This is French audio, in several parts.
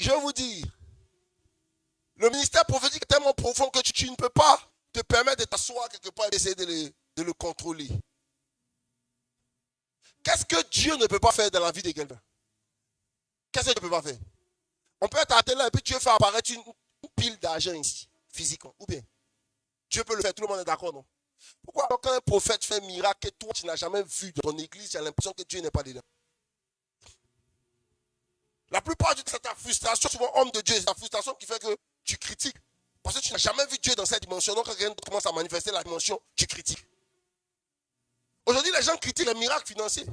je vais vous dire, le ministère prophétique est tellement profond que tu ne peux pas te permettre de t'asseoir quelque part et d'essayer de le contrôler. Qu'est-ce que Dieu ne peut pas faire dans la vie de quelqu'un? Qu'est-ce que Dieu ne peut pas faire? On peut être à la là et puis Dieu fait apparaître une pile d'argent ici, physiquement. Ou bien, Dieu peut le faire, tout le monde est d'accord, non? Pourquoi alors quand un prophète fait un miracle que toi tu n'as jamais vu dans ton église, tu as l'impression que Dieu n'est pas dedans? La plupart du temps, c'est ta frustration, souvent homme de Dieu, c'est ta frustration qui fait que tu critiques. Parce que tu n'as jamais vu Dieu dans cette dimension. Donc quand quelqu'un commence à manifester la dimension, tu critiques. Aujourd'hui, les gens critiquent les miracles financiers.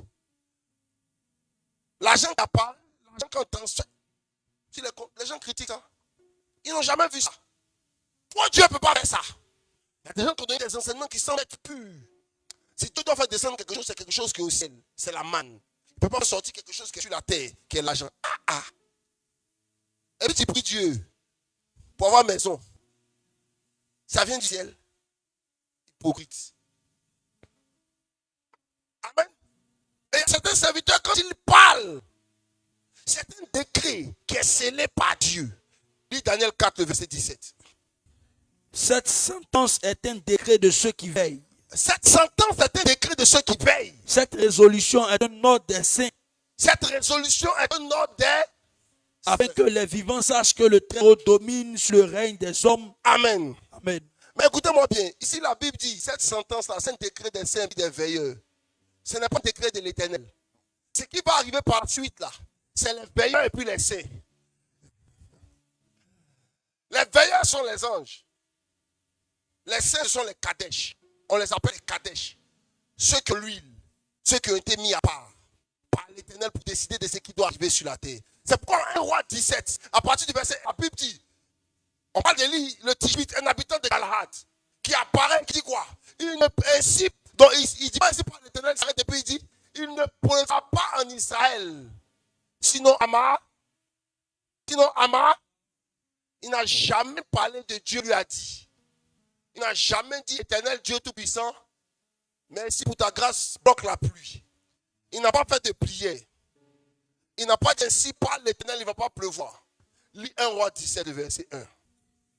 L'argent qui apparaît, l'argent qu'on transfère, les gens critiquent ça. Ils n'ont jamais vu ça. Pourquoi Dieu ne peut pas faire ça? Il y a des gens qui ont donné des enseignements qui semblent être purs. Si tu dois faire descendre quelque chose, c'est quelque chose qui est au ciel. C'est la manne. Il ne peut pas sortir quelque chose qui est sur la terre, qui est l'argent. Et puis tu pries Dieu pour avoir maison. Ça vient du ciel. Hypocrite. Amen. Et certains serviteurs, quand ils parlent, c'est un décret qui est scellé par Dieu. Lis Daniel 4, verset 17. Cette sentence est un décret de ceux qui veillent. Cette sentence est un décret de ceux qui veillent. Cette résolution est un ordre des saints. Cette résolution est un ordre des... Afin que les vivants sachent que le Très-Haut domine sur le règne des hommes. Amen. Amen. Mais écoutez-moi bien. Ici, la Bible dit, cette sentence-là, c'est un décret des saints et des veilleurs. Ce n'est pas un décret de l'Éternel. Ce qui va arriver par la suite, là, c'est les veilleurs et puis les saints. Les veilleurs sont les anges. Les saints sont les Kadesh. On les appelle les Kadesh. Ceux qui ont l'huile, ceux qui ont été mis à part par l'Éternel pour décider de ce qui doit arriver sur la terre. C'est pourquoi 1 roi 17, à partir du verset, la Bible dit, on parle de lui, le Tishbite, un habitant de Galahad, qui apparaît, qui dit quoi? Il ne principe, donc il dit pas ici par l'Éternel, il s'arrête et puis il dit, il ne prendra pas en Israël. Sinon Amar, il n'a jamais parlé de Dieu, lui a dit. Il n'a jamais dit, Éternel Dieu Tout-Puissant, merci pour ta grâce, bloque la pluie. Il n'a pas fait de prière. Il n'a pas dit ainsi par l'Éternel, il ne va pas pleuvoir. Lis 1 roi 17, verset 1.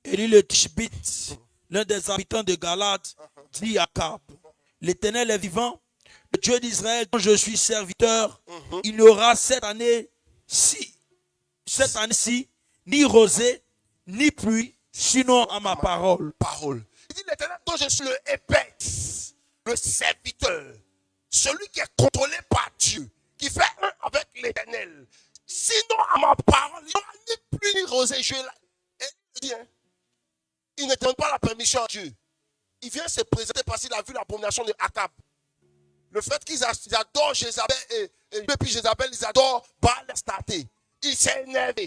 Élie le Tishbite, l'un des habitants de Galade, dit à Akab, l'Éternel est vivant, le Dieu d'Israël dont je suis serviteur, il n'y aura cette année-ci, ni rosée, ni pluie, sinon à ma parole. Il dit l'Éternel dont je suis le Épès, le serviteur, celui qui est contrôlé par Dieu, qui fait un avec l'Éternel. Sinon à ma parole, il n'y aura ni pluie ni rosée. Et il dit, il ne donne pas la permission à Dieu. Il vient se présenter parce qu'il a vu l'abomination de Akab. Le fait qu'ils adorent Jézabel et puis Jézabel, ils adorent Baal Astarté. Il s'est énervé.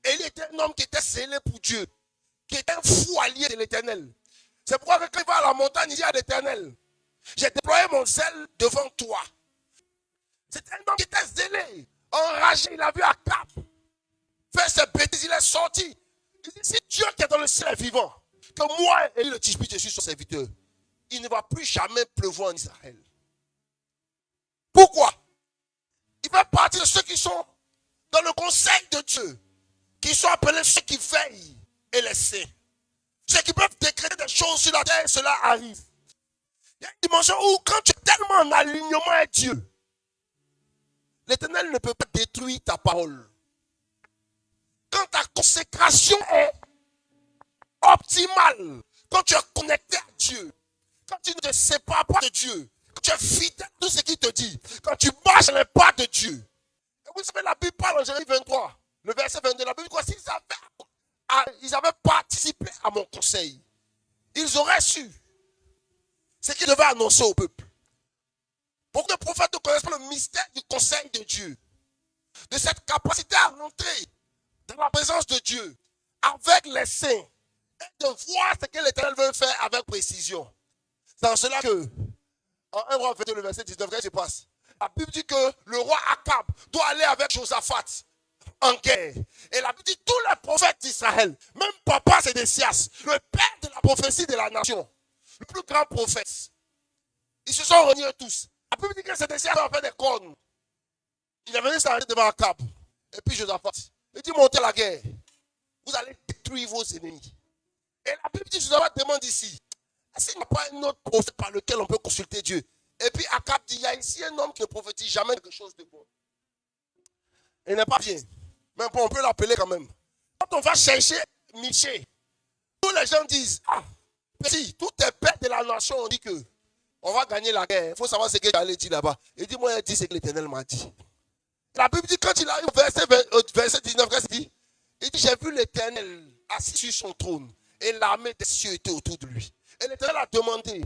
Et il était un homme qui était scellé pour Dieu, qui était un fou allié de l'Éternel. C'est pourquoi quand il va à la montagne, il dit à l'Éternel, j'ai déployé mon zèle devant toi. C'était un homme qui était zélé, enragé. Il a vu Akab faire ses bêtises, il est sorti. Il dit, si Dieu qui est dans le ciel est vivant, que moi et le Tishbite, je suis son serviteur, il ne va plus jamais pleuvoir en Israël. Pourquoi? Il fait partie de ceux qui sont dans le conseil de Dieu, qui sont appelés ceux qui veillent et les saints. Ceux qui peuvent décréter des choses sur la terre et cela arrive. Il y a une dimension où quand tu es tellement en alignement avec Dieu, l'Éternel ne peut pas détruire ta parole. Quand ta consécration est optimale, quand tu es connecté à Dieu, quand tu ne te sépares pas de Dieu, quand tu es fidèle à tout ce qu'il te dit, quand tu marches dans les pas de Dieu. Et vous savez, la Bible parle en Jérémie 23, le verset 22, la Bible dit quoi? S'ils avaient participé à mon conseil, ils auraient su ce qu'ils devaient annoncer au peuple. Pour que les prophètes ne connaissent pas le mystère du conseil de Dieu, de cette capacité à rentrer dans la présence de Dieu avec les saints et de voir ce que l'Éternel veut faire avec précision. C'est en cela que, en 1 roi 22, le verset 19, qu'est-ce qui se passe? La Bible dit que le roi Akab doit aller avec Josaphat en guerre. Et la Bible dit tous les prophètes d'Israël, même Papa Sédécias, le père de la prophétie de la nation, le plus grand prophète, ils se sont réunis tous. La Bible dit que Sédécias a fait des cornes. Il est venu s'arrêter devant Akab. Et puis Josaphat. Il dit montez la guerre. Vous allez détruire vos ennemis. Et la Bible dit, je vous demande ici, est-ce qu'il n'y a pas un autre prophète par lequel on peut consulter Dieu? Et puis Akab dit, il y a ici un homme qui ne prophétise jamais quelque chose de bon. Il n'est pas bien. Mais bon, on peut l'appeler quand même. Quand on va chercher Michée, tous les gens disent, ah, si, tous les pères de la nation ont dit que on va gagner la guerre. Il faut savoir ce que j'allais dire là-bas. Il dit, moi, il dit ce que l'Éternel m'a dit. La Bible dit, quand il arrive au verset 19, il dit, j'ai vu l'Éternel assis sur son trône et l'armée des cieux était autour de lui. Et l'Éternel a demandé,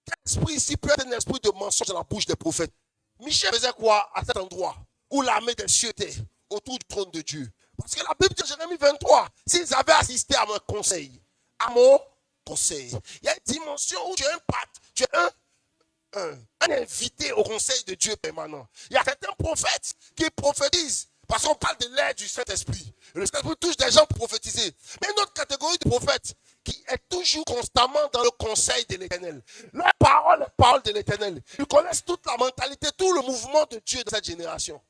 quel esprit ici peut être un esprit de mensonge dans la bouche des prophètes? Michel faisait quoi à cet endroit où l'armée des cieux était autour du trône de Dieu? Parce que la Bible dit, Jérémie 23, s'ils avaient assisté à mon conseil, il y a une dimension où tu es un invité au conseil de Dieu permanent. Il y a certains prophètes qui prophétisent parce qu'on parle de l'aide du Saint-Esprit. Le Saint-Esprit touche des gens pour prophétiser. Mais une autre catégorie de prophètes qui est toujours constamment dans le conseil de l'Éternel. Leur parole est parole de l'Éternel. Ils connaissent toute la mentalité, tout le mouvement de Dieu de cette génération.